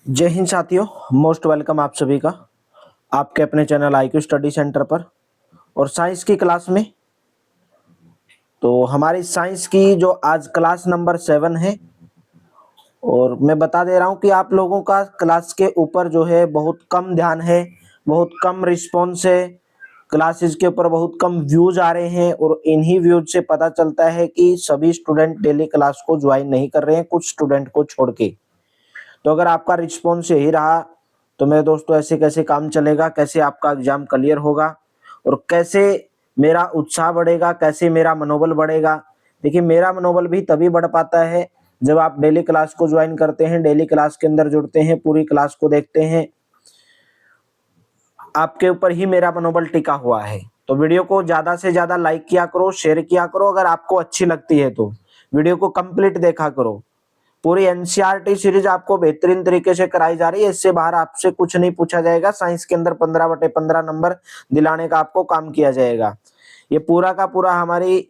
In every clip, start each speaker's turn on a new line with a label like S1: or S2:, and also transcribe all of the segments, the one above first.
S1: जय हिंद साथियों, most welcome आप सभी का आपके अपने चैनल आईक्यू स्टडी सेंटर पर। और साइंस की क्लास में तो हमारी साइंस की जो आज क्लास नंबर 7 है। और मैं बता दे रहा हूं कि आप लोगों का क्लास के ऊपर जो है बहुत कम ध्यान है, बहुत कम रिस्पॉन्स है, क्लासेस के ऊपर बहुत कम व्यूज आ रहे हैं। और इन्हीं व्यूज से पता चलता है कि सभी स्टूडेंट डेली क्लास को ज्वाइन नहीं कर रहे हैं, कुछ स्टूडेंट को छोड़ के। तो अगर आपका रिस्पॉन्स यही रहा तो मेरे दोस्तों ऐसे कैसे काम चलेगा, कैसे आपका एग्जाम क्लियर होगा और कैसे मेरा उत्साह बढ़ेगा, कैसे मेरा मनोबल बढ़ेगा। देखिए, मेरा मनोबल भी तभी बढ़ पाता है जब आप डेली क्लास को ज्वाइन करते हैं, डेली क्लास के अंदर जुड़ते हैं, पूरी क्लास को देखते हैं। आपके ऊपर ही मेरा मनोबल टिका हुआ है। तो वीडियो को ज्यादा से ज्यादा लाइक किया करो, शेयर किया करो। अगर आपको अच्छी लगती है तो वीडियो को कंप्लीट देखा करो। पूरी एनसीईआरटी सीरीज आपको बेहतरीन तरीके से कराई जा रही है। इससे बाहर आपसे कुछ नहीं पूछा जाएगा। साइंस के अंदर 15/15 नंबर दिलाने का आपको काम किया जाएगा। ये पूरा का पूरा हमारी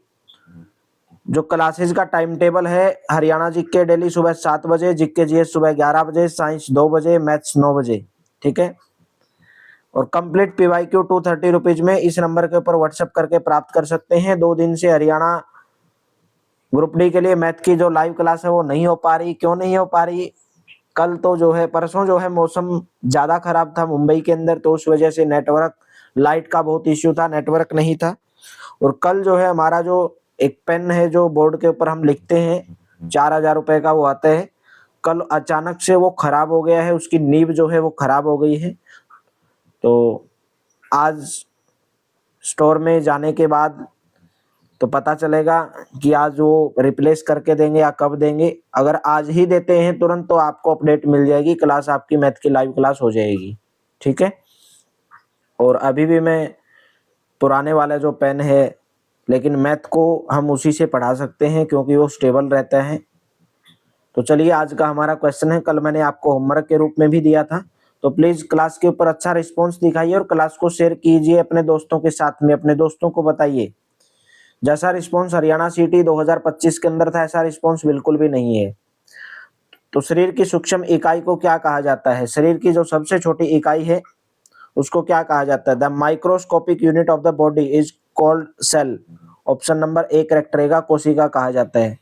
S1: जो क्लासेस का टाइम टेबल है, हरियाणा जीके डेली सुबह 7 बजे, जीके जीएस सुबह 11 बजे, साइंस 2 बजे, मैथ्स 9 बजे। ठीक है। और कंप्लीट पीवाईक्यू 230 रुपीज में इस नंबर के ऊपर व्हाट्सएप करके प्राप्त कर सकते हैं। 2 दिन से हरियाणा ग्रुप डी के लिए मैथ की जो लाइव क्लास है वो नहीं हो पा रही। क्यों नहीं हो पा रही? कल तो जो है, परसों जो है, मौसम ज्यादा खराब था मुंबई के अंदर, तो उस वजह से नेटवर्क, लाइट का बहुत इश्यू था, नेटवर्क नहीं था। और कल जो है हमारा जो एक पेन है जो बोर्ड के ऊपर हम लिखते हैं, 4,000 रुपए का वो आता है, कल अचानक से वो खराब हो गया है, उसकी नीब जो है वो खराब हो गई है। तो आज स्टोर में जाने के बाद तो पता चलेगा कि आज वो रिप्लेस करके देंगे या कब देंगे। अगर आज ही देते हैं तुरंत तो आपको अपडेट मिल जाएगी, क्लास आपकी मैथ की लाइव क्लास हो जाएगी। ठीक है। और अभी भी मैं पुराने वाला जो पेन है, लेकिन मैथ को हम उसी से पढ़ा सकते हैं क्योंकि वो स्टेबल रहता है। तो चलिए, आज का हमारा क्वेश्चन है, कल मैंने आपको होमवर्क के रूप में भी दिया था। तो प्लीज क्लास के ऊपर अच्छा रिस्पॉन्स दिखाइए और क्लास को शेयर कीजिए अपने दोस्तों के साथ में, अपने दोस्तों को बताइए। जैसा रिस्पॉन्स हरियाणा सीटी 2025 के अंदर था, ऐसा रिस्पॉन्स बिल्कुल भी नहीं है। तो शरीर की सूक्ष्म इकाई को क्या कहा जाता है? शरीर की जो सबसे छोटी इकाई है उसको क्या कहा जाता है? The microscopic unit of the body is called cell. Option number A correct रहेगा, कोशिका कहा जाता है।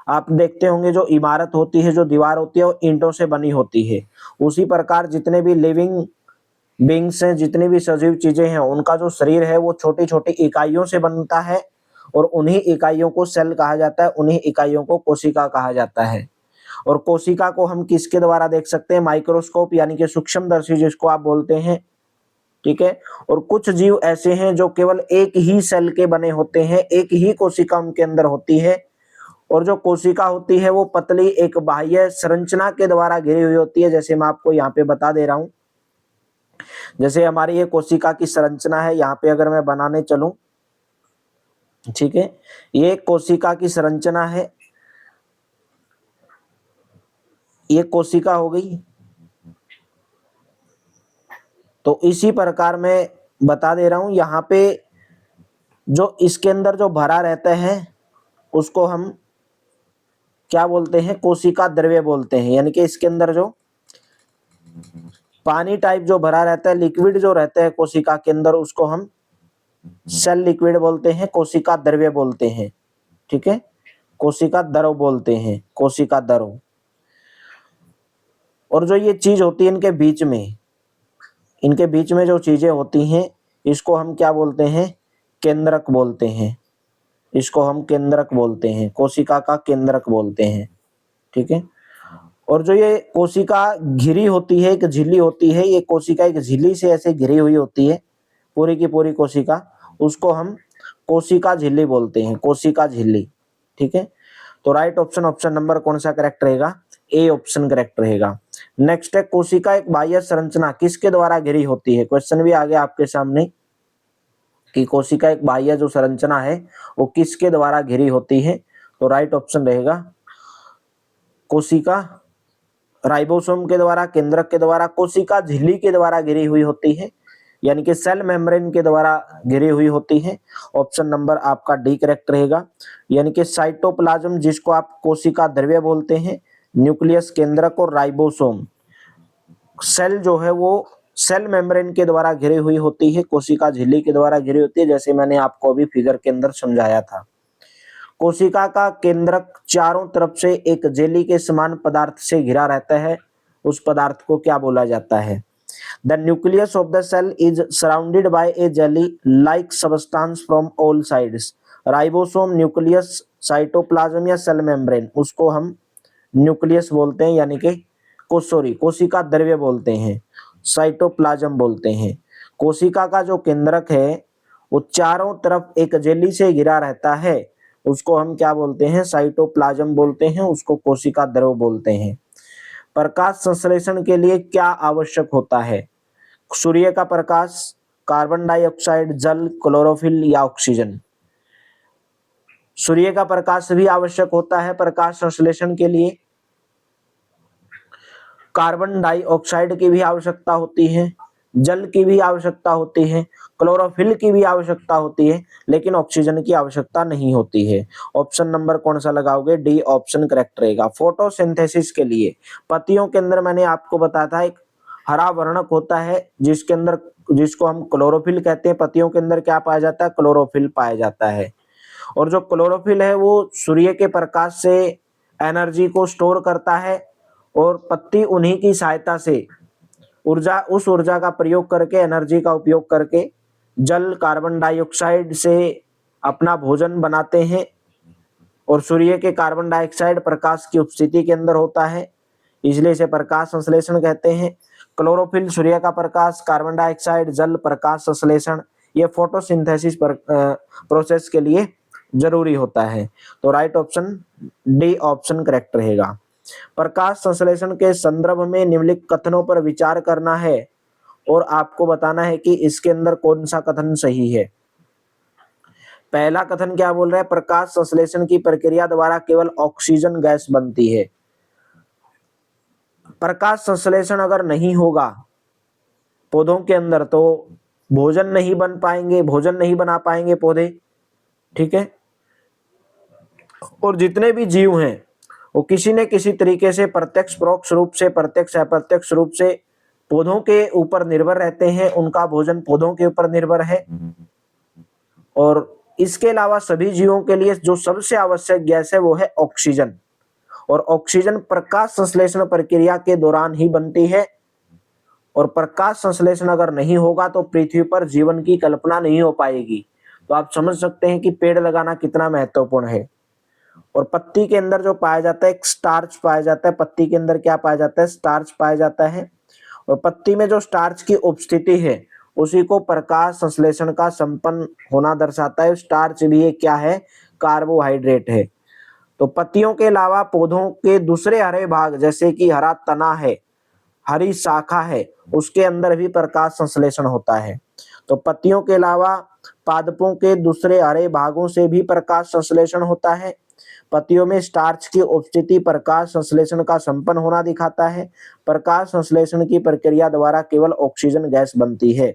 S1: आप देखते होंगे जो इमारत होती है, जो दीवार होती है, वो ईंटों से बनी होती है। उसी प्रकार जितने भी लिविंग बींग्स हैं, जितनी भी सजीव चीजें हैं, उनका जो शरीर है वो छोटी छोटी इकाइयों से बनता है। और उन्हीं इकाइयों को सेल कहा जाता है, उन्हीं इकाइयों को कोशिका कहा जाता है। और कोशिका को हम किसके द्वारा देख सकते हैं? माइक्रोस्कोप यानी कि सूक्ष्मदर्शी जिसको आप बोलते हैं। ठीक है। और कुछ जीव ऐसे हैं जो केवल एक ही सेल के बने होते हैं, एक ही कोशिका उनके अंदर होती है। और जो कोशिका होती है वो पतली एक बाह्य संरचना के द्वारा घिरी हुई होती है। जैसे मैं आपको यहाँ पे बता दे रहा हूं, जैसे हमारी ये कोशिका की संरचना है, यहाँ पे अगर मैं बनाने चलूं, ठीक है, ये कोशिका की संरचना है, ये कोशिका हो गई। तो इसी प्रकार मैं बता दे रहा हूं, यहाँ पे जो इसके अंदर जो भरा रहता है उसको हम क्या बोलते हैं? कोशिका द्रव्य बोलते हैं। यानी कि इसके अंदर जो पानी टाइप जो भरा रहता है, लिक्विड जो रहता है कोशिका के अंदर, उसको हम सेल लिक्विड बोलते हैं, कोशिका द्रव्य बोलते हैं। ठीक है। कोशिका द्रव बोलते हैं, कोशिका द्रव। और जो ये चीज होती है इनके बीच में जो चीजें होती हैं, इसको हम क्या बोलते हैं? केंद्रक बोलते हैं। इसको हम केंद्रक बोलते हैं, कोशिका का केंद्रक बोलते हैं। ठीक है। और जो ये कोशिका घिरी होती है, एक झिल्ली होती है, ये कोशिका एक झिल्ली से ऐसे घिरी हुई होती है, पूरी की पूरी कोशिका, उसको हम कोशिका झिल्ली बोलते हैं, कोशिका झिल्ली। ठीक है। तो राइट ऑप्शन, ऑप्शन नंबर कौन सा करेक्ट रहेगा? ए ऑप्शन करेक्ट रहेगा। नेक्स्ट है, कोशिका एक बाह्य संरचना किसके द्वारा घिरी होती है? क्वेश्चन भी आ गया आपके सामने कि कोशिका एक बाह्य जो संरचना है वो किसके द्वारा घिरी होती है? तो राइट ऑप्शन रहेगा कोशिका राइबोसोम के द्वारा, केंद्रक के द्वारा, कोशिका झिल्ली के द्वारा घिरी हुई होती है, यानी कि सेल मेम्ब्रेन के द्वारा घिरी हुई होती है। ऑप्शन नंबर आपका डी करेक्ट रहेगा। यानी कि साइटोप्लाज्म जिसको आप कोशिका द्रव्य बोलते हैं, न्यूक्लियस, केंद्रक और राइबोसोम, सेल जो है वो सेल मेम्ब्रेन के द्वारा घिरी हुई होती है, कोशिका झिल्ली के द्वारा घिरी होती है, जैसे मैंने आपको अभी फिगर के अंदर समझाया था। कोशिका का केंद्रक चारों तरफ से एक जेली के समान पदार्थ से घिरा रहता है, उस पदार्थ को क्या बोला जाता है? The nucleus of the cell is surrounded by a jelly like substance from all sides. Ribosome, nucleus, cytoplasm या सेल मेम्ब्रेन, उसको हम न्यूक्लियस बोलते हैं, यानी कि कोशिका द्रव्य बोलते हैं, साइटोप्लाज्म बोलते हैं। कोशिका का जो केंद्रक है वो चारों तरफ एक जेली से घिरा रहता है, उसको हम क्या बोलते हैं? साइटोप्लाज्म बोलते हैं, उसको कोशिका द्रव्य बोलते हैं। प्रकाश संश्लेषण के लिए क्या आवश्यक होता है? सूर्य का प्रकाश, कार्बन डाइऑक्साइड, जल, क्लोरोफिल या ऑक्सीजन? सूर्य का प्रकाश भी आवश्यक होता है प्रकाश संश्लेषण के लिए, कार्बन डाइऑक्साइड की भी आवश्यकता होती है, जल की भी आवश्यकता होती है, क्लोरोफिल की भी आवश्यकता होती है, लेकिन ऑक्सीजन की आवश्यकता नहीं होती है। ऑप्शन नंबर कौन सा लगाओगे? डी ऑप्शन करेक्ट रहेगा। फोटोसिंथेसिस के लिए पत्तियों के अंदर मैंने आपको बताया था एक हरा वर्णक होता है जिसके अंदर, जिसको हम क्लोरोफिल कहते हैं। पत्तियों के अंदर क्या पाया जाता है? क्लोरोफिल पाया जाता है। और जो क्लोरोफिल है वो सूर्य के प्रकाश से एनर्जी को स्टोर करता है और पत्ती उन्हीं की सहायता से उस ऊर्जा का प्रयोग करके, एनर्जी का उपयोग करके जल, कार्बन डाइऑक्साइड से अपना भोजन बनाते हैं। और सूर्य के कार्बन डाइऑक्साइड प्रकाश की उपस्थिति के अंदर होता है, इसलिए इसे प्रकाश संश्लेषण कहते हैं। क्लोरोफिल सूर्य का प्रकाश, कार्बन डाइऑक्साइड, जल, प्रकाश संश्लेषण, ये फोटोसिंथेसिस प्रोसेस के लिए जरूरी होता है। तो right option D option correct रहेगा। प्रकाश संश्लेषण के संदर्भ में निम्नलिखित कथनों पर विचार करना है और आपको बताना है कि इसके अंदर कौन सा कथन सही है। पहला कथन क्या बोल रहा है? प्रकाश संश्लेषण की प्रक्रिया द्वारा केवल ऑक्सीजन गैस बनती है। प्रकाश संश्लेषण अगर नहीं होगा पौधों के अंदर तो भोजन नहीं बन पाएंगे, भोजन नहीं बना पाएंगे पौधे, ठीक है। और जितने भी जीव हैं वो किसी न किसी तरीके से प्रत्यक्ष परोक्ष रूप से, प्रत्यक्ष अप्रत्यक्ष रूप से पौधों के ऊपर निर्भर रहते हैं, उनका भोजन पौधों के ऊपर निर्भर है। और इसके अलावा सभी जीवों के लिए जो सबसे आवश्यक गैस है वो है ऑक्सीजन, और ऑक्सीजन प्रकाश संश्लेषण प्रक्रिया के दौरान ही बनती है। और प्रकाश संश्लेषण अगर नहीं होगा तो पृथ्वी पर जीवन की कल्पना नहीं हो पाएगी। तो आप समझ सकते हैं कि पेड़ लगाना कितना महत्वपूर्ण है। और पत्ती के अंदर जो पाया जाता है एक स्टार्च पाया जाता है, पत्ती के अंदर क्या पाया जाता है? स्टार्च पाया जाता है। और पत्ती में जो स्टार्च की उपस्थिति है उसी को प्रकाश संश्लेषण का संपन्न होना दर्शाता है। स्टार्च भी एक क्या है? कार्बोहाइड्रेट है। तो पत्तियों के अलावा पौधों के दूसरे हरे भाग जैसे कि हरा तना है, हरी शाखा है, उसके अंदर भी प्रकाश संश्लेषण होता है। तो पत्तियों के अलावा पादपों के दूसरे हरे भागों से भी प्रकाश संश्लेषण होता है। पत्तियों में स्टार्च की उपस्थिति प्रकाश संश्लेषण का संपन्न होना दिखाता है। प्रकाश संश्लेषण की प्रक्रिया द्वारा केवल ऑक्सीजन गैस बनती है।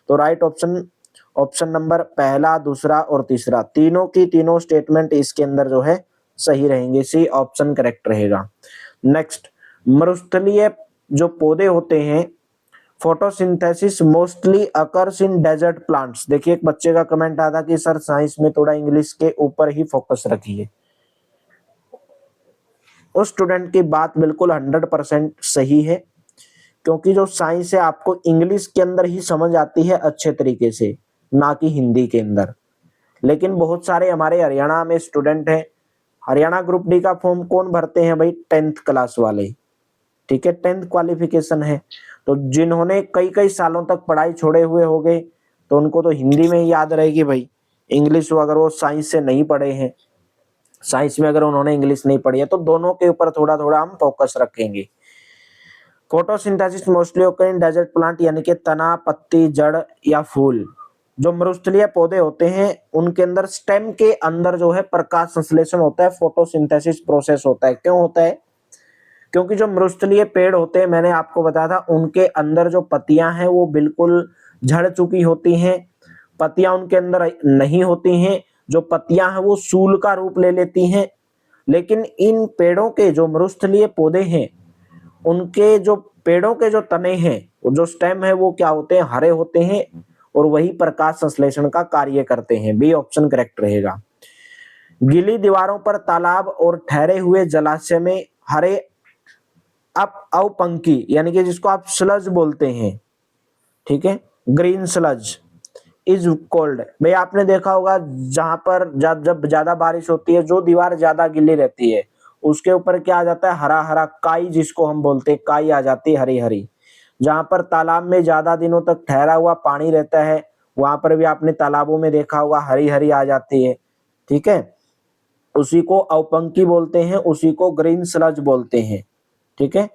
S1: तो राइट ऑप्शन, ऑप्शन नंबर पहला, दूसरा और तीसरा, तीनों की तीनों स्टेटमेंट इसके अंदर जो है सही रहेंगे। सी ऑप्शन करेक्ट रहेगा। नेक्स्ट, मरुस्थलीय जो पौधे होते हैं, photosynthesis mostly occurs in desert plants. देखिए एक बच्चे का कमेंट आया था कि सर साइंस में थोड़ा इंग्लिश के ऊपर ही फोकस रखिए। उस स्टूडेंट की बात बिल्कुल 100% सही है, क्योंकि जो साइंस है आपको इंग्लिश के अंदर ही समझ आती है अच्छे तरीके से, ना कि हिंदी के अंदर। लेकिन बहुत सारे हमारे हरियाणा में स्टूडेंट हैं, हरियाणा ग्रुप डी का फॉर्म कौन भरते हैं भाई? 10th क्लास वाले, ठीक है, 10th क्वालिफिकेशन है। तो जिन्होंने कई कई सालों तक पढ़ाई छोड़े हुए हो गए तो उनको तो हिंदी में ही याद रहेगी भाई। इंग्लिश अगर वो साइंस से नहीं पढ़े हैं, साइंस में अगर उन्होंने इंग्लिश नहीं पढ़ी है, तो दोनों के ऊपर थोड़ा थोड़ा हम फोकस रखेंगे। Photosynthesis mostly occur in desert plant, यानी कि तना, पत्ती, जड़ या फूल। जो मरुस्थलीय पौधे होते हैं उनके अंदर स्टेम के अंदर जो है प्रकाश संश्लेषण होता है, फोटोसिंथेसिस प्रोसेस होता है। क्यों होता है? क्योंकि जो मरुस्थलीय पेड़ होते हैं, मैंने आपको बताया था, उनके अंदर जो पत्तियां हैं वो बिल्कुल झड़ चुकी होती हैं, पत्तियां उनके अंदर नहीं होती हैं। जो पत्तियां हैं वो सूल का रूप ले लेती हैं। लेकिन इन पेड़ों के जो मरुस्थलीय पौधे हैं उनके जो पेड़ों के जो तने हैं, वो जो स्टेम है, वो क्या होते हैं, हरे होते हैं और वही प्रकाश संश्लेषण का कार्य करते हैं। बी ऑप्शन करेक्ट रहेगा। गीली दीवारों पर तालाब और ठहरे हुए जलाशय में हरे अवपंकी यानी कि जिसको आप स्लज बोलते हैं, ठीक है, ग्रीन स्लज इज कोल्ड। भाई आपने देखा होगा जहां पर जब ज्यादा बारिश होती है, जो दीवार ज्यादा गीली रहती है उसके ऊपर क्या आ जाता है, हरा हरा काई, जिसको हम बोलते हैं काई आ जाती है, हरी हरी। जहां पर तालाब में ज्यादा दिनों तक ठहरा हुआ पानी रहता है, वहां पर भी आपने तालाबों में देखा होगा हरी हरी आ जाती है, ठीक है। उसी को अवपंकी बोलते हैं, उसी को ग्रीन स्लज बोलते हैं, ठीक है।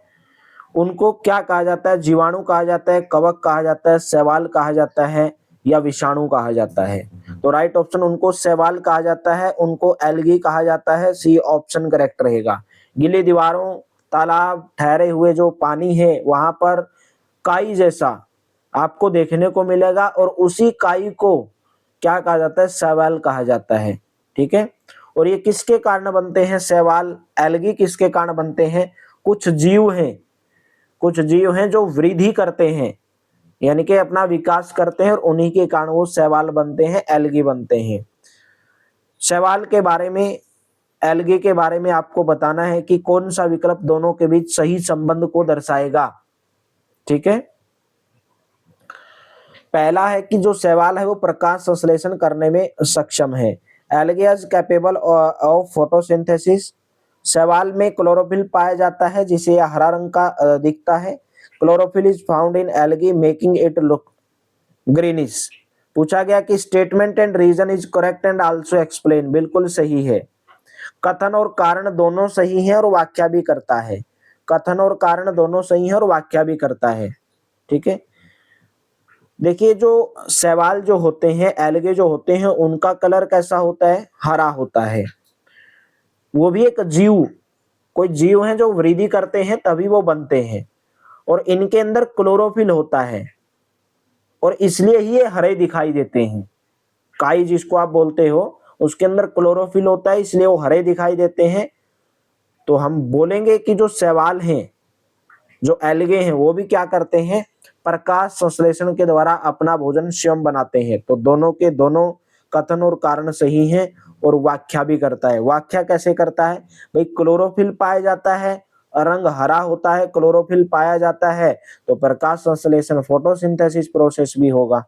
S1: उनको क्या कहा जाता है, जीवाणु कहा जाता है, कवक कहा जाता है, शैवाल कहा जाता है या विषाणु कहा जाता है। तो राइट ऑप्शन उनको शैवाल कहा जाता है, उनको एल्गी कहा जाता है। सी ऑप्शन करेक्ट रहेगा। गीली दीवारों, तालाब, ठहरे हुए जो पानी है वहां पर काई जैसा आपको देखने को मिलेगा और उसी काई को क्या कहा जाता है, शैवाल कहा जाता है, ठीक है। और ये किसके कारण बनते हैं, शैवाल एल्गी किसके कारण बनते हैं, कुछ जीव हैं जो वृद्धि करते हैं यानी कि अपना विकास करते हैं और उन्हीं के कारण वो शैवाल बनते हैं, एल्गी बनते हैं। शैवाल के बारे में, एल्गी के बारे में आपको बताना है कि कौन सा विकल्प दोनों के बीच सही संबंध को दर्शाएगा, ठीक है। पहला है कि जो शैवाल है वो प्रकाश संश्लेषण करने में सक्षम है। Algae is capable of photosynthesis. शैवाल में क्लोरोफिल पाया जाता है जिसे यह हरा रंग का दिखता है। Chlorophyll is found in algae making it look greenish. पूछा गया कि statement and reason is correct and also explain. बिल्कुल सही है। कथन और कारण दोनों सही है और व्याख्या भी करता है। कथन और कारण दोनों सही है और व्याख्या भी करता है, ठीक है। देखिए जो शैवाल जो होते हैं, एल्गे जो होते हैं, उनका कलर कैसा होता है, हरा होता है। वो भी एक जीव, कोई जीव है जो वृद्धि करते हैं तभी वो बनते हैं और इनके अंदर क्लोरोफिल होता है और इसलिए ही ये हरे दिखाई देते हैं। काई जिसको आप बोलते हो उसके अंदर क्लोरोफिल होता है इसलिए वो हरे दिखाई देते हैं। तो हम बोलेंगे कि जो शैवाल हैं, जो एल्गे हैं, वो भी क्या करते हैं, प्रकाश संश्लेषण के द्वारा अपना भोजन स्वयं बनाते हैं। तो दोनों के दोनों कथन और कारण सही हैं और व्याख्या भी करता है। व्याख्या कैसे करता है, भाई क्लोरोफिल पाया जाता है, रंग हरा होता है, क्लोरोफिल पाया जाता है तो प्रकाश संश्लेषण फोटोसिंथेसिस प्रोसेस भी होगा।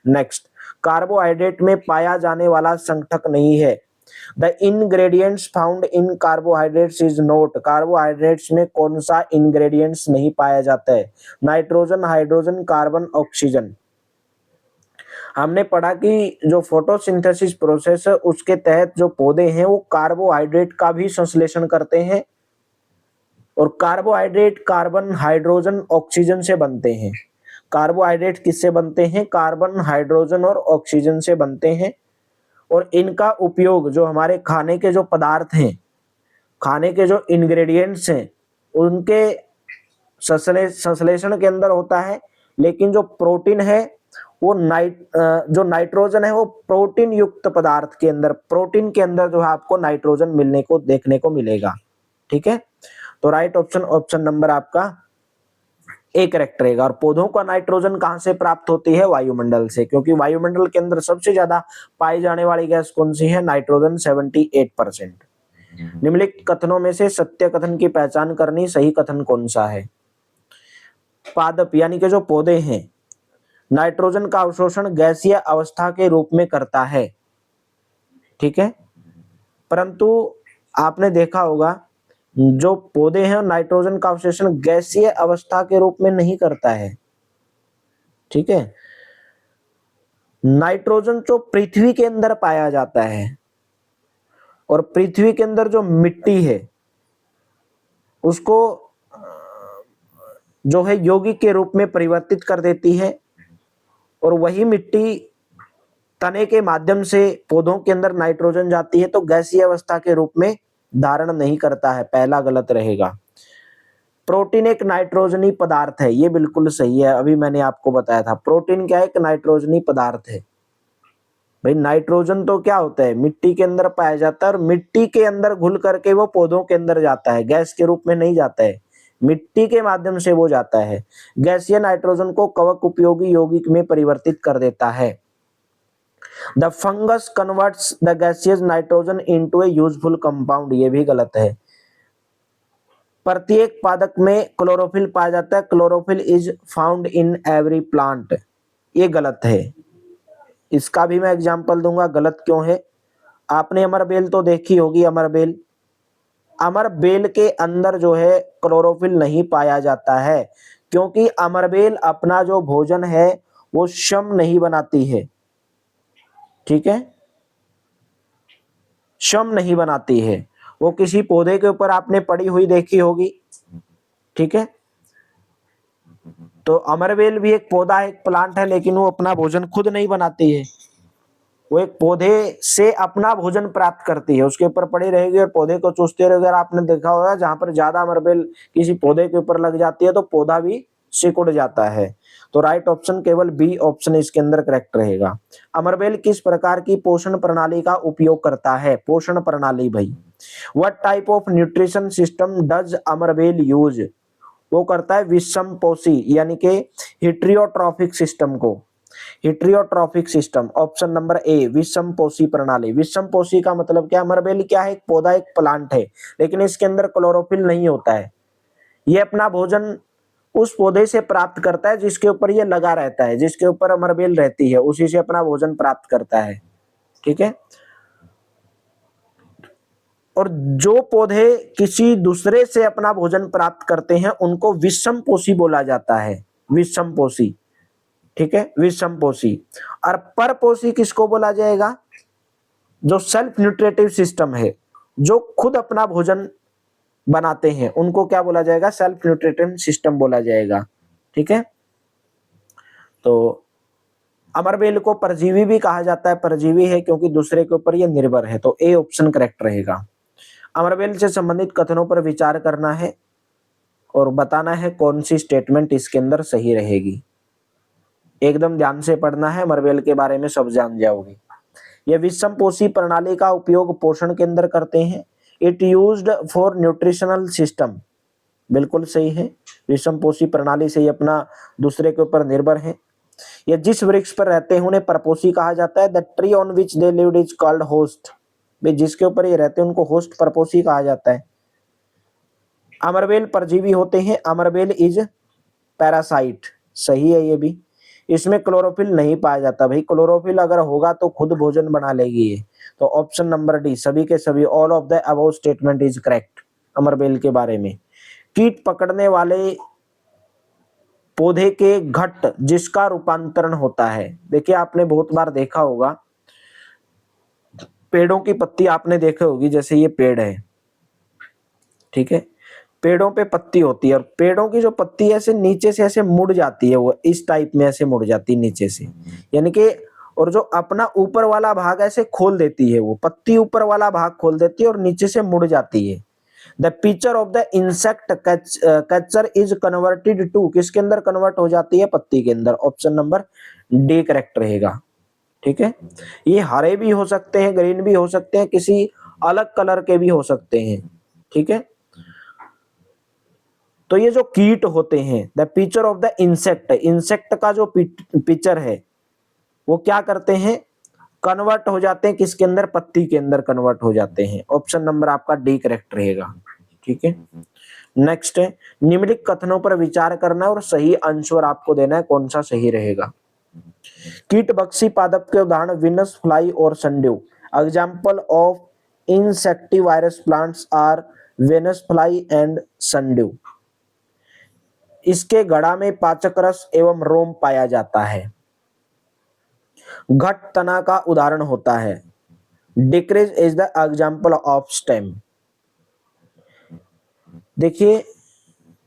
S1: नेक्स्ट, कार्बोहाइड्रेट में पाया जाने वाला संगठक नहीं है। The ingredients found in carbohydrates is note. Carbohydrates में कौन सा इंग्रेडिएंट्स नहीं पाया जाता है, नाइट्रोजन, हाइड्रोजन, कार्बन, ऑक्सीजन। हमने पढ़ा कि जो फोटोसिंथेसिस प्रोसेस है उसके तहत जो पौधे हैं वो कार्बोहाइड्रेट का भी संश्लेषण करते हैं और कार्बोहाइड्रेट कार्बन, हाइड्रोजन, ऑक्सीजन से बनते हैं। कार्बोहाइड्रेट किससे बनते हैं, कार्बन, हाइड्रोजन और ऑक्सीजन से बनते हैं और इनका उपयोग जो हमारे खाने के जो पदार्थ हैं, खाने के जो इंग्रेडिएंट्स हैं उनके संश्लेषण के अंदर होता है। लेकिन जो प्रोटीन है वो जो नाइट्रोजन है वो प्रोटीन युक्त पदार्थ के अंदर, प्रोटीन के अंदर जो है आपको नाइट्रोजन मिलने को देखने को मिलेगा, ठीक है। तो राइट ऑप्शन, ऑप्शन नंबर आपका ए करेक्ट रहेगा। और पौधों का नाइट्रोजन कहां से प्राप्त होती है, वायुमंडल से, क्योंकि वायुमंडल के अंदर सबसे ज्यादा पाई जाने वाली गैस कौन सी है, नाइट्रोजन 78%। निम्नलिखित कथनों में से सत्य कथन की पहचान करनी, सही कथन कौन सा है। पादप यानी कि जो पौधे हैं नाइट्रोजन का अवशोषण गैसीय अवस्था के रूप में करता है, ठीक है। परंतु आपने देखा होगा जो पौधे हैं नाइट्रोजन का अवशोषण गैसीय अवस्था के रूप में नहीं करता है, ठीक है। नाइट्रोजन जो पृथ्वी के अंदर पाया जाता है और पृथ्वी के अंदर जो मिट्टी है उसको जो है यौगिक के रूप में परिवर्तित कर देती है और वही मिट्टी तने के माध्यम से पौधों के अंदर नाइट्रोजन जाती है तो गैसीय अवस्था के रूप में धारण नहीं करता है। पहला गलत रहेगा। प्रोटीन एक नाइट्रोजनी पदार्थ है, ये बिल्कुल सही है। अभी मैंने आपको बताया था प्रोटीन क्या है, एक नाइट्रोजनी पदार्थ है। भाई नाइट्रोजन तो क्या होता है, मिट्टी के अंदर पाया जाता है और मिट्टी के अंदर घुल करके वो पौधों के अंदर जाता है, गैस के रूप में नहीं जाता है। मिट्टी के माध्यम से वो जाता है। गैसीय नाइट्रोजन को कवक उपयोगी यौगिक में परिवर्तित कर देता है। The fungus converts the gaseous nitrogen into A useful compound, ये भी गलत है। प्रत्येक पादप में क्लोरोफिल पाया जाता है। Chlorophyll is found in every plant, ये गलत है। इसका भी मैं एग्जांपल दूंगा गलत क्यों है। आपने अमरबेल तो देखी होगी, अमरबेल, अमरबेल के अंदर जो है क्लोरोफिल नहीं पाया जाता है, क्योंकि अमरबेल अपना जो भोजन है वो शम नहीं बनाती है, ठीक है, शम नहीं बनाती है। वो किसी पौधे के ऊपर आपने पड़ी हुई देखी होगी, ठीक है। तो अमरबेल भी एक पौधा, एक प्लांट है, लेकिन वो अपना भोजन खुद नहीं बनाती है। वो एक पौधे से अपना भोजन प्राप्त करती है, उसके ऊपर पड़ी रहेगी और पौधे को चूसते रहेगी। अगर आपने देखा होगा जहां पर ज्यादा अमरबेल किसी पौधे के ऊपर लग जाती है तो पौधा भी सिकुड़ जाता है। तो राइट ऑप्शन केवल बी ऑप्शन इसके अंदर करेक्ट रहेगा। अमरबेल किस प्रकार की पोषण प्रणाली का उपयोग करता है? पोषण प्रणाली भाई, what type of nutrition system does अमरबेल यूज? वो करता है विषमपोषी यानी कि हिट्रियोट्रॉफिक सिस्टम को। Heterotrophic system, option number A, विषमपोषी प्रणाली। विषमपोषी का मतलब क्या? अमरबेल क्या है? एक पौधा, एक प्लांट है, लेकिन इसके अंदर क्लोरोफिल नहीं होता है। ये अपना भोजन उस पौधे से प्राप्त करता है जिसके ऊपर ये लगा रहता है, जिसके ऊपर अमरबेल रहती है, उसी से अपना भोजन प्राप्त करता है, ठीक है। और जो पौधे किसी दूसरे से अपना भोजन प्राप्त करते हैं उनको विषमपोषी बोला जाता है, विषमपोषी, ठीक है, विषमपोषी। और परपोषी किसको बोला जाएगा? जो सेल्फ न्यूट्रिटिव सिस्टम है, जो खुद अपना भोजन बनाते हैं, उनको क्या बोला जाएगा? सेल्फ न्यूट्रिटिव सिस्टम बोला जाएगा, ठीक है। तो अमरबेल को परजीवी भी कहा जाता है, परजीवी है क्योंकि दूसरे के ऊपर ये निर्भर है। तो ए ऑप्शन करेक्ट रहेगा। अमरबेल से संबंधित कथनों पर विचार करना है और बताना है कौन सी स्टेटमेंट इसके अंदर सही रहेगी। एकदम ध्यान से पढ़ना है, अमरबेल के बारे में सब जान जाओगे। ये विषमपोषी प्रणाली का उपयोग पोषण के अंदर करते हैं। It used for nutritional system, बिल्कुल सही है। विषमपोषी प्रणाली से ये अपना दूसरे के ऊपर निर्भर है। ये जिस वृक्ष पर रहते हैं उन्हें परपोषी कहा जाता है। The tree on which they lived is called host, जिसके ऊपर ये रहते हैं उनको होस्ट, परपोषी कहा जाता है। अमरबेल परजीवी होते हैं। अमरबेल इज पैरासाइट, सही है ये भी। इसमें क्लोरोफिल नहीं पाया जाता भाई, क्लोरोफिल अगर होगा तो खुद भोजन बना लेगी ये। तो ऑप्शन नंबर डी, सभी के सभी, all of the above statement is correct अमरबेल के बारे में। कीट पकड़ने वाले पौधे के घट जिसका रूपांतरण होता है, देखिए आपने बहुत बार देखा होगा, पेड़ों की पत्ती आपने देखी होगी, जैसे ये पेड़ है, ठीक है, पेड़ों पे पत्ती होती है और पेड़ों की जो पत्ती ऐसे नीचे से ऐसे मुड़ जाती है, वो इस टाइप में ऐसे मुड़ जाती है नीचे से, यानी कि, और जो अपना ऊपर वाला भाग ऐसे खोल देती है, वो पत्ती ऊपर वाला भाग खोल देती है और नीचे से मुड़ जाती है। The picture of the insect catcher is converted to, किसके अंदर कन्वर्ट हो जाती है? पत्ती के अंदर। ऑप्शन नंबर डी करेक्ट रहेगा, ठीक है। ये हरे भी हो सकते हैं, ग्रीन भी हो सकते हैं, किसी अलग कलर के भी हो सकते हैं, ठीक है। तो ये जो कीट होते हैं, the picture of the insect, insect का जो पिक्चर है वो क्या करते हैं? कन्वर्ट हो जाते हैं किसके अंदर? पत्ती के अंदर कन्वर्ट हो जाते हैं। ऑप्शन नंबर आपका डी करेक्ट रहेगा, ठीक है। नेक्स्ट है, निम्नलिखित कथनों पर विचार करना और सही आंसर आपको देना है, कौन सा सही रहेगा। कीटभक्षी पादप के उदाहरण विनस फ्लाई और sundew. Example of insectivorous plants are Venus fly and sundew. इसके गड़ा में पाचक रस एवं रोम पाया जाता है। घट तना का उदाहरण होता है। Decrease is the example of stem. देखिए,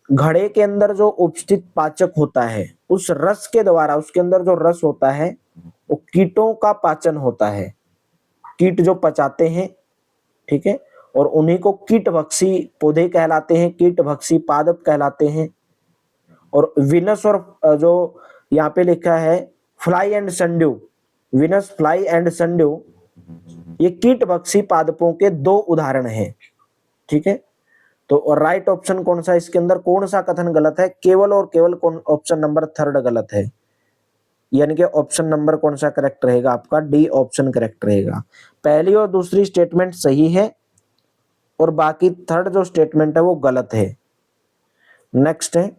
S1: घड़े के अंदर जो उपस्थित पाचक होता है, उस रस के द्वारा, उसके अंदर जो रस होता है वो कीटों का पाचन होता है, कीट जो पचाते हैं, ठीक है, और उन्हीं को कीटभक्षी पौधे कहलाते हैं, कीटभक्षी पादप कहलाते हैं। और विनस और जो यहाँ पे लिखा है fly and sundew, Venus fly and sundew, ये कीटभक्षी पादपों के दो उदाहरण हैं, ठीक है। तो राइट ऑप्शन कौन सा इसके अंदर, कौन सा कथन गलत है, केवल और केवल कौन, ऑप्शन नंबर 3 गलत है, यानी कि ऑप्शन नंबर कौन सा करेक्ट रहेगा आपका, डी ऑप्शन करेक्ट रहेगा। पहली और दूसरी स्टेटमेंट सही है और बाकी थर्ड जो स्टेटमेंट है वो गलत है। नेक्स्ट है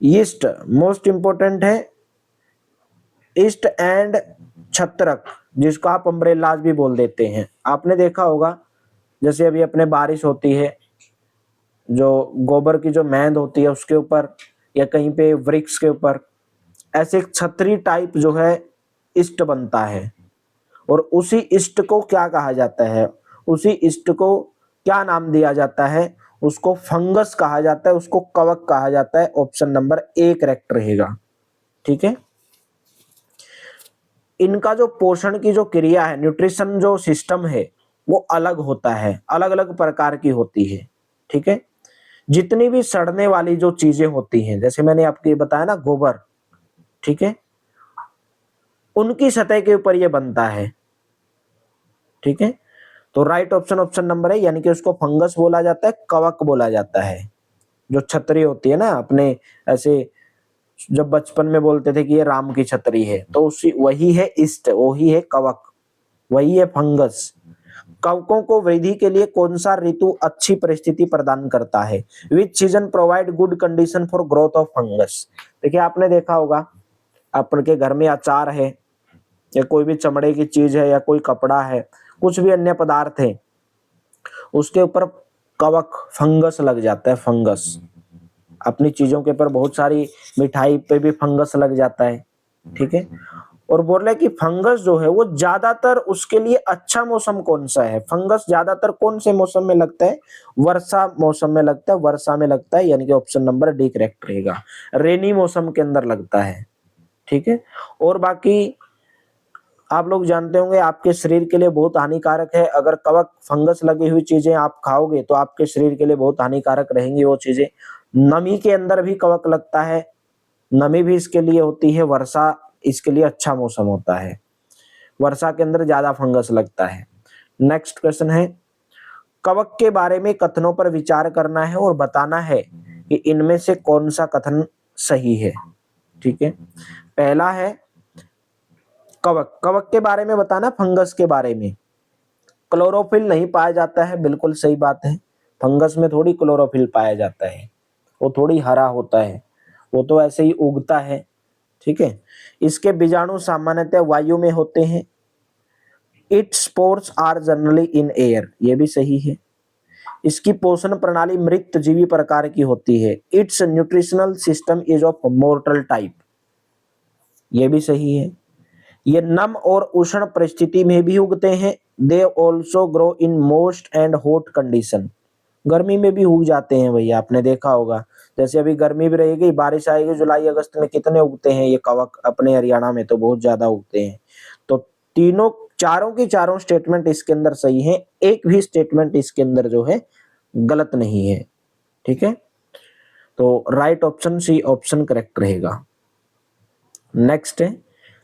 S1: ईस्ट, मोस्ट इंपोर्टेंट है, ईस्ट एंड छत्रक, जिसको आप अम्ब्रेलाज भी बोल देते हैं। आपने देखा होगा जैसे अभी अपने बारिश होती है, जो गोबर की जो मैंद होती है उसके ऊपर या कहीं पे वृक्ष के ऊपर ऐसे एक छतरी टाइप जो है इष्ट बनता है, और उसी इष्ट को क्या कहा जाता है, उसी इष्ट को क्या नाम दिया जाता है, उसको फंगस कहा जाता है, उसको कवक कहा जाता है। ऑप्शन नंबर ए करेक्ट रहेगा। ठीक है, इनका जो पोषण की जो क्रिया है, न्यूट्रिशन जो सिस्टम है वो अलग होता है, अलग अलग प्रकार की होती है। ठीक है, जितनी भी सड़ने वाली जो चीजें होती हैं, जैसे मैंने आपको ये बताया ना गोबर, ठीक है, उनकी सतह के ऊपर ये बनता है। ठीक है, तो राइट ऑप्शन ऑप्शन नंबर है, यानी कि उसको फंगस बोला जाता है, कवक बोला जाता है। जो छतरी होती है ना, अपने ऐसे जब बचपन में बोलते थे कि ये राम की छतरी है, तो उसी वही है इष्ट, वही है कवक, वही है फंगस। कवकों को वृद्धि के लिए कौन सा ऋतु अच्छी परिस्थिति प्रदान करता है, विच season provide good condition for growth of fungus. देखिए आपने देखा होगा आपके घर में अचार है या कोई भी चमड़े की चीज है या कोई कपड़ा है, कुछ भी अन्य पदार्थ है, उसके ऊपर कवक फंगस लग जाता है, फंगस। अपनी चीजों के ऊपर बहुत सारी मिठाई पे भी फंगस लग जाता है। ठीक है, और बोल रहे कि फंगस जो है वो ज्यादातर उसके लिए अच्छा मौसम कौन सा है, फंगस ज्यादातर कौन से मौसम में लगता है, वर्षा मौसम में लगता है, वर्षा में लगता है, यानी कि ऑप्शन नंबर डी करेक्ट रहेगा, रेनी मौसम के अंदर लगता है। ठीक है, और बाकी आप लोग जानते होंगे आपके शरीर के लिए बहुत हानिकारक है, अगर कवक फंगस लगी हुई चीजें आप खाओगे तो आपके शरीर के लिए बहुत हानिकारक रहेंगी वो चीजें। नमी के अंदर भी कवक लगता है, नमी भी इसके लिए होती है, वर्षा इसके लिए अच्छा मौसम होता है, वर्षा के अंदर ज्यादा फंगस लगता है। नेक्स्ट क्वेश्चन है, कवक के बारे में कथनों पर विचार करना है और बताना है कि इनमें से कौन सा कथन सही है। ठीक है, पहला है कवक, कवक के बारे में बताना, फंगस के बारे में। क्लोरोफिल नहीं पाया जाता है, बिल्कुल सही बात है, फंगस में थोड़ी क्लोरोफिल पाया जाता है, वो थोड़ी हरा होता है, वो तो ऐसे ही उगता है। ठीक है, इसके बीजाणु सामान्यतः वायु में होते हैं। Its spores are generally in air, ये भी सही है। इसकी पोषण प्रणाली मृत जीवी प्रकार की होती है। It's nutritional system is of mortar type, ये भी सही है। ये नम और उष्ण परिस्थिति में भी उगते हैं। They also grow in most and hot condition, गर्मी में भी उग जाते हैं भैया, आपने देखा होगा जैसे अभी गर्मी भी रहेगी, बारिश आएगी जुलाई अगस्त में, कितने उगते हैं ये कवक, अपने हरियाणा में तो बहुत ज्यादा उगते हैं। तो तीनों चारों की चारों स्टेटमेंट इसके अंदर सही है, एक भी स्टेटमेंट इसके अंदर जो है गलत नहीं है। ठीक है, तो right option C option correct रहेगा। नेक्स्ट है,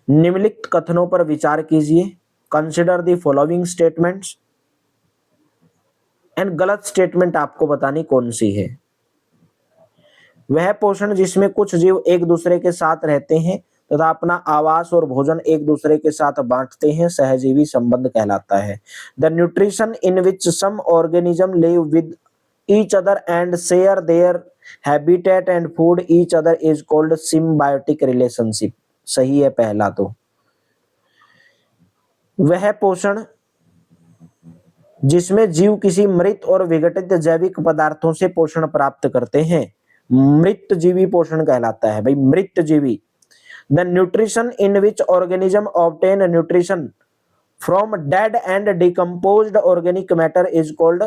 S1: निम्नलिखित कथनों पर विचार कीजिए, consider the following statements and गलत स्टेटमेंट आपको बतानी कौन सी है। वह पोषण जिसमें कुछ जीव एक दूसरे के साथ रहते हैं तथा अपना आवास और भोजन एक दूसरे के साथ बांटते हैं सहजीवी संबंध कहलाता है। The nutrition in which some organism live with each other and share their habitat and food each other is called symbiotic relationship, सही है पहला। तो वह पोषण जिसमें जीव किसी मृत और विघटित जैविक पदार्थों से पोषण प्राप्त करते हैं, मृत जीवी पोषण कहलाता है भाई, मृत जीवी। The nutrition in which organism obtain nutrition from dead and decomposed organic matter is called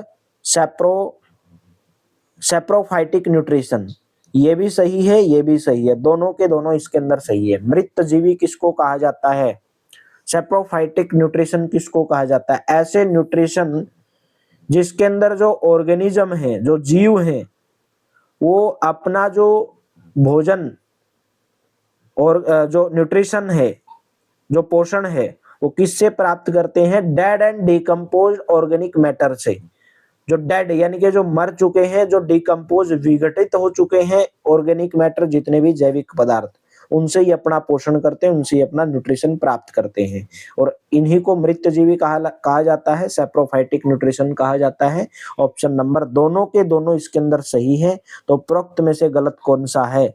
S1: saprophytic nutrition, ये भी सही है, ये भी सही है, दोनों के दोनों इसके अंदर सही है। मृत जीवी किसको कहा जाता है, सेप्रोफाइटिक न्यूट्रिशन किसको कहा जाता है, ऐसे न्यूट्रिशन जिसके अंदर जो ऑर्गेनिज्म है, जो जीव है, वो अपना जो भोजन और जो न्यूट्रिशन है, जो पोषण है, वो किससे प्राप्त करते हैं, dead and decomposed organic matter से। जो डेड यानी कि जो मर चुके हैं, जो डिकम्पोज विघटित हो चुके हैं ऑर्गेनिक मैटर, जितने भी जैविक पदार्थ, उनसे ही अपना पोषण करते हैं, उनसे ही अपना न्यूट्रिशन प्राप्त करते हैं, और इन्हीं को मृतजीवी कहा जाता है, सैप्रोफाइटिक न्यूट्रिशन कहा जाता है। ऑप्शन नंबर दोनों के दोनों इसके अंदर सही है। तो उपरोक्त में से गलत कौन सा है?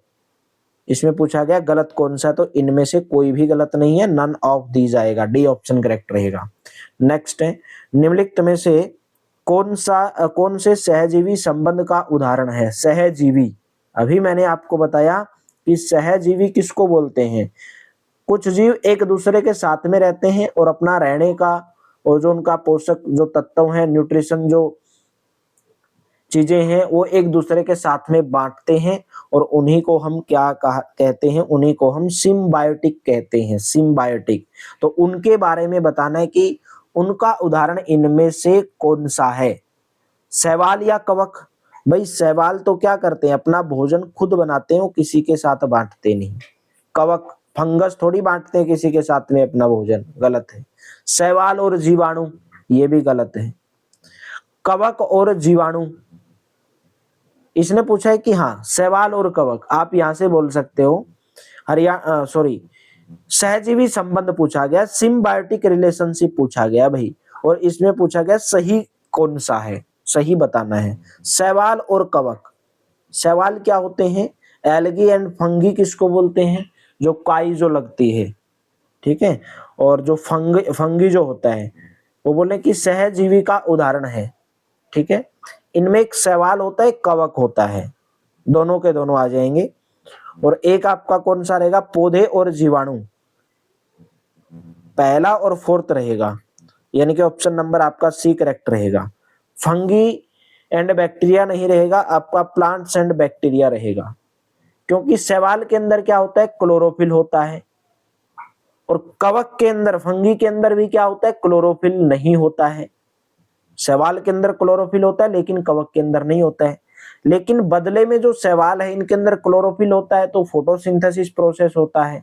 S1: इसमें पूछा गया गलत कौन सा, तो इनमें से कोई भी गलत नहीं है, नन ऑफ दीज आएगा, डी ऑप्शन करेक्ट रहेगा। नेक्स्ट है, निम्नलिखित में से कौन से सहजीवी संबंध का उदाहरण है? सहजीवी, अभी मैंने आपको बताया कि सहजीवी किसको बोलते हैं। कुछ जीव एक दूसरे के साथ में रहते हैं और अपना रहने का और जो उनका पोषक जो तत्व है, न्यूट्रिशन जो चीजें हैं, वो एक दूसरे के साथ में बांटते हैं, और उन्हीं को हम क्या कहते हैं? उन्हीं को हम सिम्बायोटिक कहते हैं, सिम्बायोटिक। तो उनके बारे में बताना है कि उनका उदाहरण इनमें से कौन सा है? शैवाल या कवक? भाई शैवाल तो क्या करते हैं? अपना भोजन खुद बनाते हैं, वो किसी के साथ बांटते नहीं। कवक, फंगस थोड़ी बांटते हैं किसी के साथ में अपना भोजन, गलत है। शैवाल और जीवाणु, ये भी गलत है। कवक और जीवाणु, इसने पूछा है कि हाँ शैवाल और कवक, आप यहां से बोल सकते हो सहजीवी संबंध पूछा गया, सिम्बायोटिक रिलेशनशिप पूछा गया भाई, और इसमें पूछा गया सही कौन सा है, सही बताना है। शैवाल और कवक, शैवाल क्या होते हैं? एल्गी एंड फंगी किसको बोलते हैं? जो काई जो लगती है, ठीक है, और जो फंगी जो होता है, वो बोले कि सहजीवी का उदाहरण है, ठीक है। इनमें एक शैवाल होता है, कवक होता है, दोनों के दोनों आ जाएंगे। और एक आपका कौन सा रहेगा? पौधे और जीवाणु, पहला और फोर्थ रहेगा, यानी कि ऑप्शन नंबर आपका सी करेक्ट रहेगा। फंगी एंड बैक्टीरिया नहीं रहेगा, आपका प्लांट्स एंड बैक्टीरिया रहेगा, क्योंकि शैवाल के अंदर क्या होता है? क्लोरोफिल होता है, और कवक के अंदर, फंगी के अंदर भी क्या होता है? क्लोरोफिल नहीं होता है। शैवाल के अंदर क्लोरोफिल होता है लेकिन कवक के अंदर नहीं होता है। लेकिन बदले में जो शैवाल है, इनके अंदर क्लोरोफिल होता है, तो फोटोसिंथेसिस प्रोसेस होता है,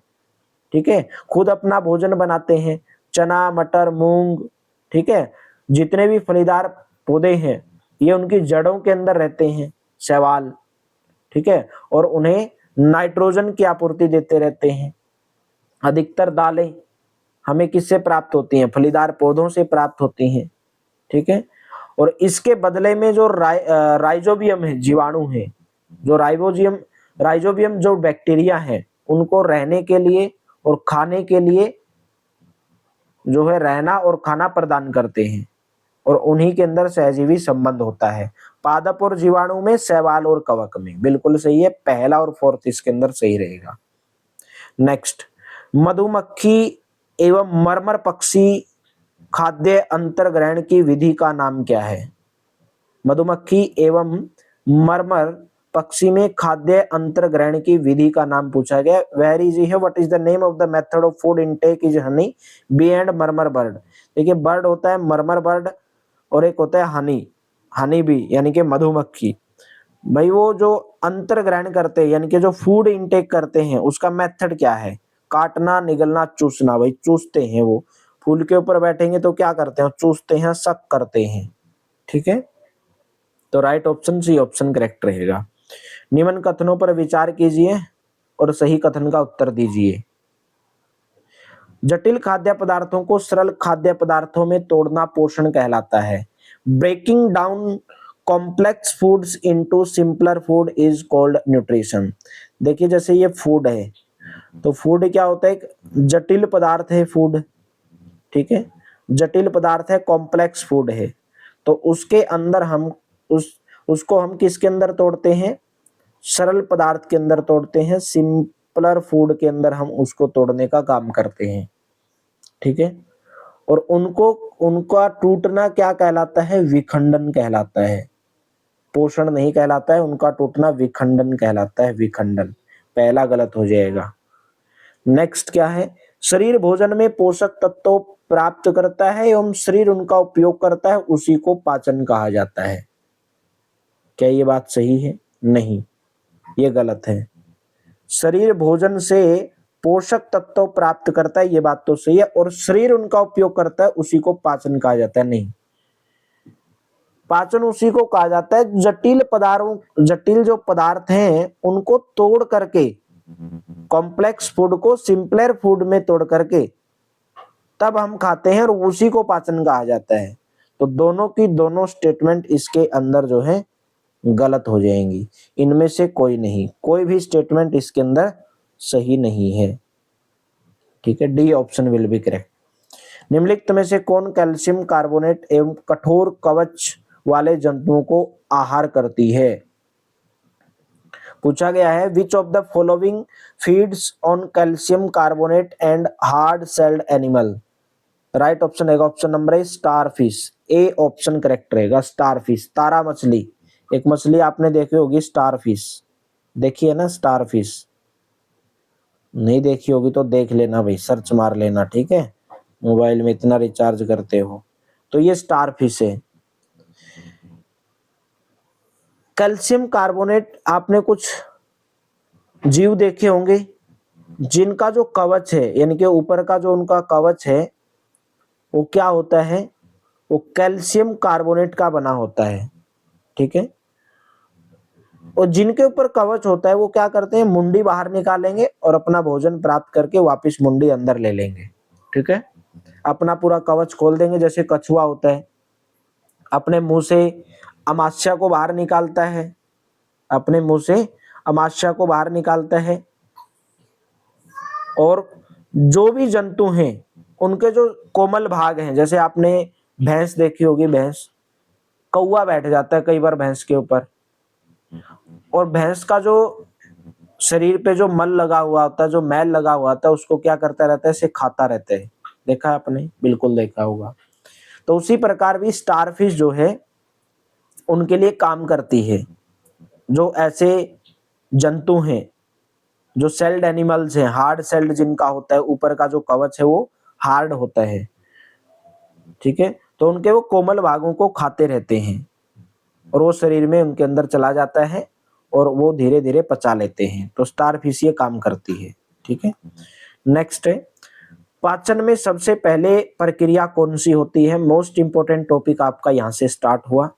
S1: ठीक है, खुद अपना भोजन बनाते हैं, चना, मटर, मूंग, ठीक है, जितने भी फलीदार पौधे हैं, ये उनकी जड़ों के अंदर रहते हैं शैवाल, ठीक है, और उन्हें नाइट्रोजन की आपूर्ति देते रहते हैं। अधिकतर दालें हमें किससे प्राप्त होती हैं? फलीदार पौधों से प्राप्त होती हैं, ठीक है। और इसके बदले में जो राइजोबियम है, जीवाणु है, जो राइजोबियम जो बैक्टीरिया है, उनको रहने के लिए और खाने के लिए जो है रहना और खाना प्रदान करते हैं, और उन्हीं के अंदर सहजीवी संबंध होता है। पादप और जीवाणु में, शैवाल और कवक में, बिल्कुल सही है, पहला और फोर्थ इसके अंदर सही रहेगा। नेक्स्ट, मधुमक्खी एवं मरमर पक्षी खाद्य अंतर्ग्रहण की विधि का नाम क्या है? मधुमक्खी एवं मरमर पक्षी में खाद्य अंतर्ग्रहण की विधि का नाम पूछा गया। वेर इज है, what is the name of the method of food intake is honey, bee and मरमर बर्ड। देखिए, बर्ड होता है मरमर बर्ड, और एक होता है हनी बी, यानी कि मधुमक्खी। भाई वो जो अंतर्ग्रहण करते हैं, यानी कि जो फूड इनटेक करते हैं, उसका मेथड क्या है? काटना, निगलना, चूसना। भाई चूसते हैं, वो फूल के ऊपर बैठेंगे तो क्या करते हैं? चूसते हैं, सक करते हैं, ठीक है। तो right option C option correct रहेगा। निम्न कथनों पर विचार कीजिए और सही कथन का उत्तर दीजिए। जटिल खाद्य पदार्थों को सरल खाद्य पदार्थों में तोड़ना पोषण कहलाता है। Breaking down complex foods into simpler food is called nutrition. देखिए, जैसे ये फूड है, तो फूड क्या होता है? एक जटिल पदार्थ है फूड, ठीक है, जटिल पदार्थ है, कॉम्प्लेक्स फूड है, तो उसके अंदर हम उसको हम किसके अंदर तोड़ते हैं? सरल पदार्थ के अंदर तोड़ते हैं, सिंपलर फूड के अंदर हम उसको तोड़ने का काम करते हैं, ठीक है। और उनका टूटना क्या कहलाता है? विखंडन कहलाता है, पोषण नहीं कहलाता है, उनका टूटना विखंडन कहलाता है, विखंडन। पहला गलत हो जाएगा। नेक्स्ट क्या है? शरीर भोजन में पोषक तत्व प्राप्त करता है एवं शरीर उनका उपयोग करता है, उसी को पाचन कहा जाता है। क्या ये बात सही है? नहीं, ये गलत है। शरीर भोजन से पोषक तत्व प्राप्त करता है, ये बात तो सही है, और शरीर उनका उपयोग करता है, उसी को पाचन कहा जाता है। नहीं, पाचन उसी को कहा जाता है जटिल जो पदार्थ हैं उनको तोड़ करके, कॉम्प्लेक्स फूड को सिंपलर फूड में तोड़ करके तब हम खाते हैं और उसी को पाचन कहा जाता है। तो दोनों की दोनों स्टेटमेंट इसके अंदर जो है गलत हो जाएंगी, इनमें से कोई नहीं, कोई भी स्टेटमेंट इसके अंदर सही नहीं है। ठीक है, D option will be correct. निम्नलिखित में से कौन कैल्शियम कार्बोनेट एवं कठोर कवच वाले जंतुओं को आहार करती है? पूछा गया है which of the following feeds on calcium carbonate and hard shelled animal. Right option रहेगा option number A starfish, A option correct रहेगा स्टार फिश, तारा मछली। एक मछली आपने देखी होगी स्टार फिश, देखी है ना स्टार फिश? नहीं देखी होगी तो देख लेना भाई, सर्च मार लेना, ठीक है, मोबाइल में इतना रिचार्ज करते हो। तो ये स्टार फिश है। कैल्शियम कार्बोनेट, आपने कुछ जीव देखे होंगे जिनका जो कवच है, यानी कि ऊपर का जो उनका कवच है वो क्या होता है, वो कैल्शियम कार्बोनेट का बना होता है। ठीक है, और जिनके ऊपर कवच होता है वो क्या करते हैं, मुंडी बाहर निकालेंगे और अपना भोजन प्राप्त करके वापस मुंडी अंदर ले लेंगे। ठीक है, अपना पूरा कवच खोल देंगे, जैसे कछुआ होता है अपने मुंह से अमाशय को बाहर निकालता है, अपने मुंह से अमाशय को बाहर निकालता है। और जो भी जंतु हैं उनके जो कोमल भाग हैं, जैसे आपने भैंस देखी होगी, भैंस, कौवा बैठ जाता है कई बार भैंस के ऊपर, और भैंस का जो शरीर पे जो मल लगा हुआ होता है, जो मैल लगा हुआ होता है, उसको क्या करता रहता है, इसे खाता रहता है। देखा है आपने? बिल्कुल देखा होगा। तो उसी प्रकार भी स्टारफिश जो है उनके लिए काम करती है। जो ऐसे जंतु हैं जो सेल्ड एनिमल्स हैं, हार्ड सेल्ड जिनका होता है, ऊपर का जो कवच है वो हार्ड होता है। ठीक है, तो उनके वो कोमल भागों को खाते रहते हैं और वो शरीर में उनके अंदर चला जाता है और वो धीरे धीरे पचा लेते हैं। तो स्टारफिश ये काम करती है। ठीक है, नेक्स्ट है, पाचन में सबसे पहले प्रक्रिया कौन सी होती है? मोस्ट इंपोर्टेंट टॉपिक आपका यहाँ से स्टार्ट हुआ।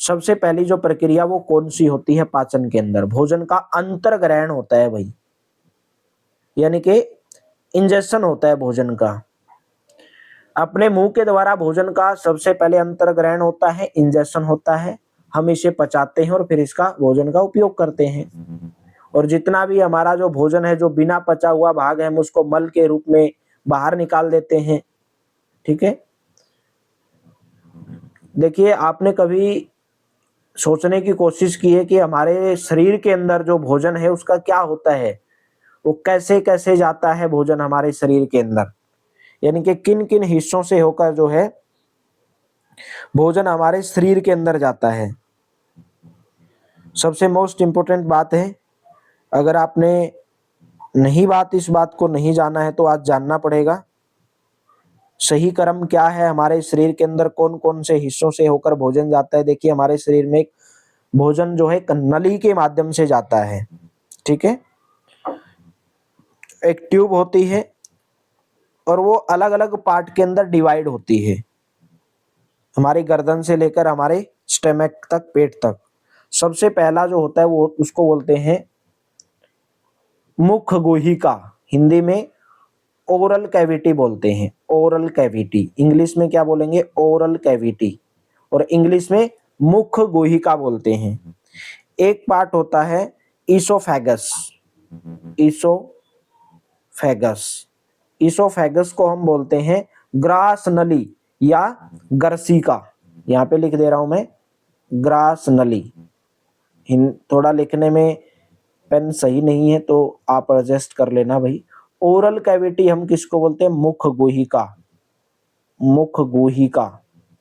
S1: सबसे पहली जो प्रक्रिया वो कौन सी होती है पाचन के अंदर? भोजन का अंतर्ग्रहण होता है भाई, यानी कि इंजेक्शन होता है भोजन का। अपने मुंह के द्वारा भोजन का सबसे पहले अंतर्ग्रहण होता है, इंजेक्शन होता है, हम इसे पचाते हैं और फिर इसका भोजन का उपयोग करते हैं। और जितना भी हमारा जो भोजन है, जो बिना पचा हुआ भाग है, हम उसको मल के रूप में बाहर निकाल देते हैं। ठीक है, देखिए आपने कभी सोचने की कोशिश की है कि हमारे शरीर के अंदर जो भोजन है उसका क्या होता है, वो कैसे कैसे जाता है भोजन हमारे शरीर के अंदर, यानी कि किन किन हिस्सों से होकर जो है भोजन हमारे शरीर के अंदर जाता है। सबसे मोस्ट इंपोर्टेंट बात है, अगर आपने इस बात को नहीं जाना है तो आज जानना पड़ेगा। सही क्रम क्या है, हमारे शरीर के अंदर कौन कौन से हिस्सों से होकर भोजन जाता है? देखिए हमारे शरीर में भोजन जो है नली के माध्यम से जाता है। ठीक है, एक ट्यूब होती है और वो अलग अलग पार्ट के अंदर डिवाइड होती है, हमारी गर्दन से लेकर हमारे स्टमक तक, पेट तक। सबसे पहला जो होता है वो उसको बोलते हैं मुख गुहिका, हिंदी में ओरल कैविटी बोलते हैं, ओरल कैविटी। इंग्लिश में क्या बोलेंगे? ओरल कैविटी, और इंग्लिश में मुख गुहिका बोलते हैं। एक पार्ट होता है ईसोफेगस, ईसोफेगस को हम बोलते हैं ग्रास नली या गर्सिका। यहाँ पे लिख दे रहा हूं मैं ग्रास नली, थोड़ा लिखने में पेन सही नहीं है तो आप एडजस्ट कर लेना भाई। ओरल कैविटी हम किसको बोलते हैं? मुख गुहिका, मुख गुहिका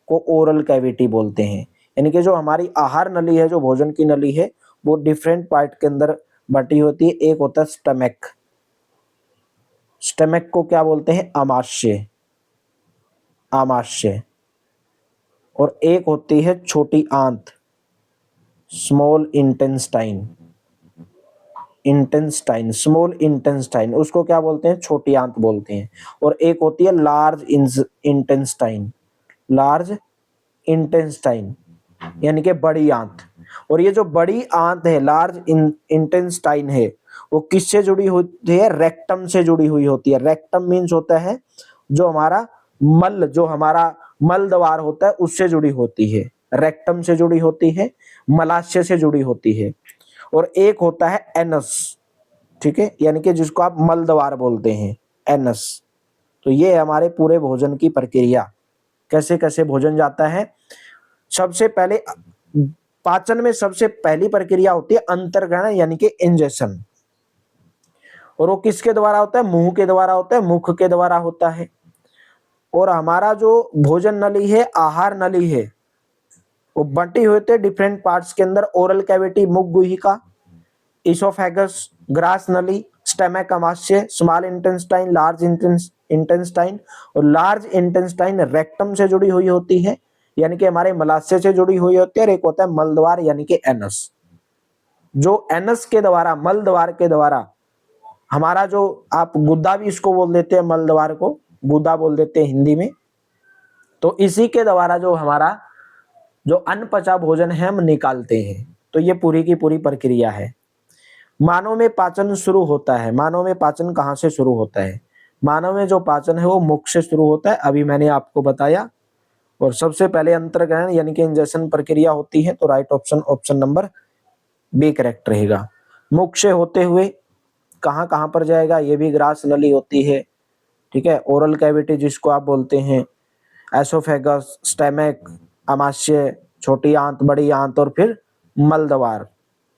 S1: को ओरल कैविटी बोलते हैं। यानी कि जो हमारी आहार नली है, जो भोजन की नली है, वो डिफरेंट पार्ट के अंदर बटी होती है। एक होता है स्टमक, स्टमक को क्या बोलते हैं? आमाशय, आमाशय। और एक होती है छोटी आंत, small intestine, intestine, small intestine, उसको क्या बोलते हैं? छोटी आंत बोलते हैं। और एक होती है लार्ज इंटेस्टाइन, लार्ज इंटेस्टाइन यानी कि बड़ी आंत। और ये जो बड़ी आंत है लार्ज इंटेस्टाइन है वो किससे जुड़ी होती है? रेक्टम से जुड़ी हुई होती है। रेक्टम मीन्स होता है जो हमारा मल द्वार होता है उससे जुड़ी होती है। रेक्टम से जुड़ी होती है, मलाशय से जुड़ी होती है। और एक होता है एनस, ठीक है, यानी कि जिसको आप मल द्वार बोलते हैं, एनस। तो ये है हमारे पूरे भोजन की प्रक्रिया, कैसे कैसे भोजन जाता है। सबसे पहले पाचन में सबसे पहली प्रक्रिया होती है अंतर्ग्रहण यानी कि इंजेक्शन। और वो किसके द्वारा होता है? मुंह के द्वारा होता है, मुख के द्वारा होता है। और हमारा जो भोजन नली है, आहार नली है, वो बंटी हुई होती है डिफरेंट पार्ट्स के अंदर। ओरल कैविटी मुख गुहिका, इसोफेगस ग्रास नली, स्टमक अमाशय, स्मॉल इंटेस्टाइन, लार्ज इंटेस्टाइन। और लार्ज इंटेस्टाइन रेक्टम से जुड़ी हुई होती है यानी कि हमारे मलाशय से जुड़ी हुई होती है। और एक होता है मल द्वार यानी कि एनस, जो एनस के द्वारा, मल द्वार के द्वारा हमारा जो, आप गुद्दा भी इसको बोल देते हैं, मल द्वार को गुद्दा बोल देते हैं हिंदी में। तो इसी के द्वारा जो हमारा जो अनपचा भोजन है हम निकालते हैं। तो ये पूरी की पूरी प्रक्रिया है। मानव में पाचन शुरू होता है। मानव में पाचन कहाँ से शुरू होता है? मानव में जो पाचन है वो मुख से शुरू होता है, अभी मैंने आपको बताया। और सबसे पहले अंतर्ग्रहण यानी कि इंजेक्शन प्रक्रिया होती है। तो right option number B correct रहेगा। मुख से होते हुए कहाँ कहाँ पर जाएगा? ये भी ग्रास नली होती है, ठीक है। ओरल कैविटी जिसको आप बोलते हैं, एसोफेगस, स्टमक, अमाशय, छोटी आंत, बड़ी आंत और फिर मल द्वार,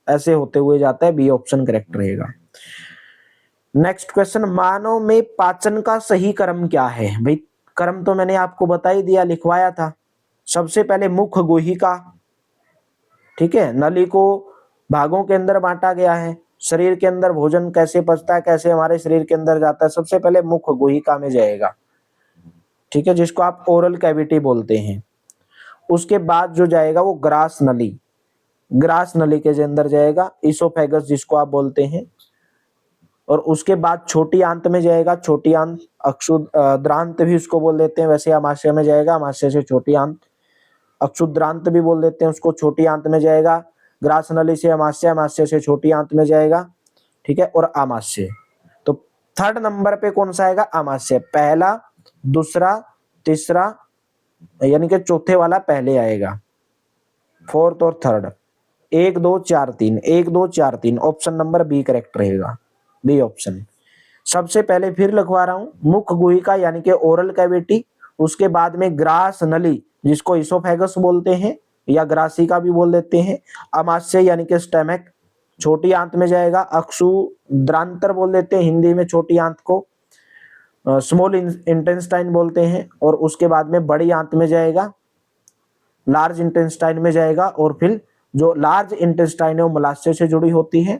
S1: ऐसे होते हुए जाता है। बी ऑप्शन करेक्ट रहेगा। नेक्स्ट क्वेश्चन, मानव में पाचन का सही क्रम क्या है? भाई क्रम तो मैंने आपको बता ही दिया, लिखवाया था। सबसे पहले मुख गुहिका, ठीक है, नली को भागों के अंदर बांटा गया है। शरीर के अंदर भोजन कैसे पचता है, कैसे हमारे शरीर के अंदर जाता है? सबसे पहले मुख गुहिका में जाएगा, ठीक है, जिसको आप ओरल कैविटी बोलते हैं। उसके बाद जो जाएगा वो ग्रास नली के अंदर जाएगा, इसोफेगस जिसको आप बोलते हैं। और उसके बाद छोटी आंत में जाएगा, छोटी आंत अक्षुद्रांत भी उसको बोल देते हैं, वैसे अमाशय में जाएगा, अमाशय से छोटी आंत, अक्षुद्रांत भी बोल देते हैं उसको, छोटी आंत में जाएगा। ग्रास नली से अमाशय, अमाशय से छोटी आंत में जाएगा, ठीक है, और आमाशय। तो थर्ड नंबर पे कौन सा आएगा? आमाशय। पहला, दूसरा, तीसरा, यानी कि चौथे वाला पहले आएगा, फोर्थ और third. 1 2 4 3, 1 2 4 3, option number B correct रहेगा, बी ऑप्शन। सबसे पहले फिर लिखवा रहा हूं, मुख गुहिका यानी कि ओरल कैविटी, उसके बाद में ग्रास नली जिसको इसोफेगस बोलते हैं या ग्रासिका भी बोल देते हैं, अमाशय यानी कि स्टमक, छोटी आंत में जाएगा, अक्षुद्रांतर बोल देते हैं हिंदी में छोटी आंत को, स्मॉल इंटेस्टाइन बोलते हैं। और उसके बाद में बड़ी आंत में जाएगा, लार्ज इंटेस्टाइन में जाएगा। और फिर जो लार्ज इंटेस्टाइन है वो मलाशय से जुड़ी होती है।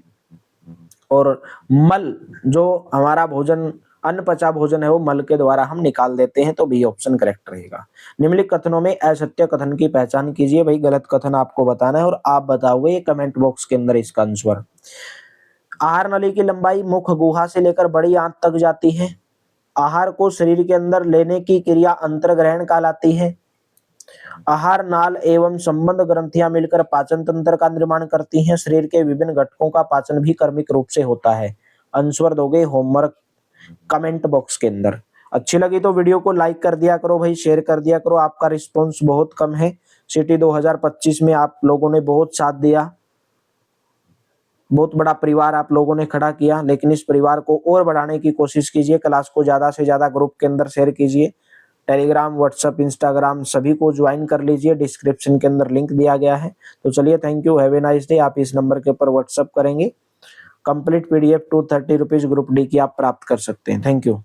S1: और मल, जो हमारा भोजन अनपचा भोजन है, वो मल के द्वारा हम निकाल देते हैं। तो बी ऑप्शन करेक्ट रहेगा। निम्नलिखित कथनों में असत्य कथन की पहचान कीजिए। भाई गलत कथन आपको बताना है और आप बताओगे ये कमेंट बॉक्स के अंदर इसका आंसर। आहार नली की लंबाई मुख गुहा से लेकर बड़ी आंत तक जाती है। आहार को शरीर के अंदर लेने की क्रिया अंतर्ग्रहण कहलाती है। आहार नाल एवं संबंध ग्रंथियां मिलकर पाचन तंत्र का निर्माण करती हैं। शरीर के विभिन्न घटकों का पाचन भी क्रमिक रूप से होता है। आंसर दोगे होमवर्क कमेंट बॉक्स के अंदर। अच्छी लगी तो वीडियो को लाइक कर दिया करो भाई, शेयर कर दिया करो। आपका रिस्पॉन्स बहुत कम है। सिटी 2025 में आप लोगों ने बहुत साथ दिया, बहुत बड़ा परिवार आप लोगों ने खड़ा किया, लेकिन इस परिवार को और बढ़ाने की कोशिश कीजिए। क्लास को ज्यादा से ज्यादा ग्रुप के अंदर शेयर कीजिए। टेलीग्राम, व्हाट्सएप, इंस्टाग्राम सभी को ज्वाइन कर लीजिए, डिस्क्रिप्शन के अंदर लिंक दिया गया है। तो चलिए, thank you, have a nice day. आप इस नंबर के ऊपर व्हाट्सएप करेंगे, complete PDF 230 rupees group D की आप प्राप्त कर सकते हैं। Thank you.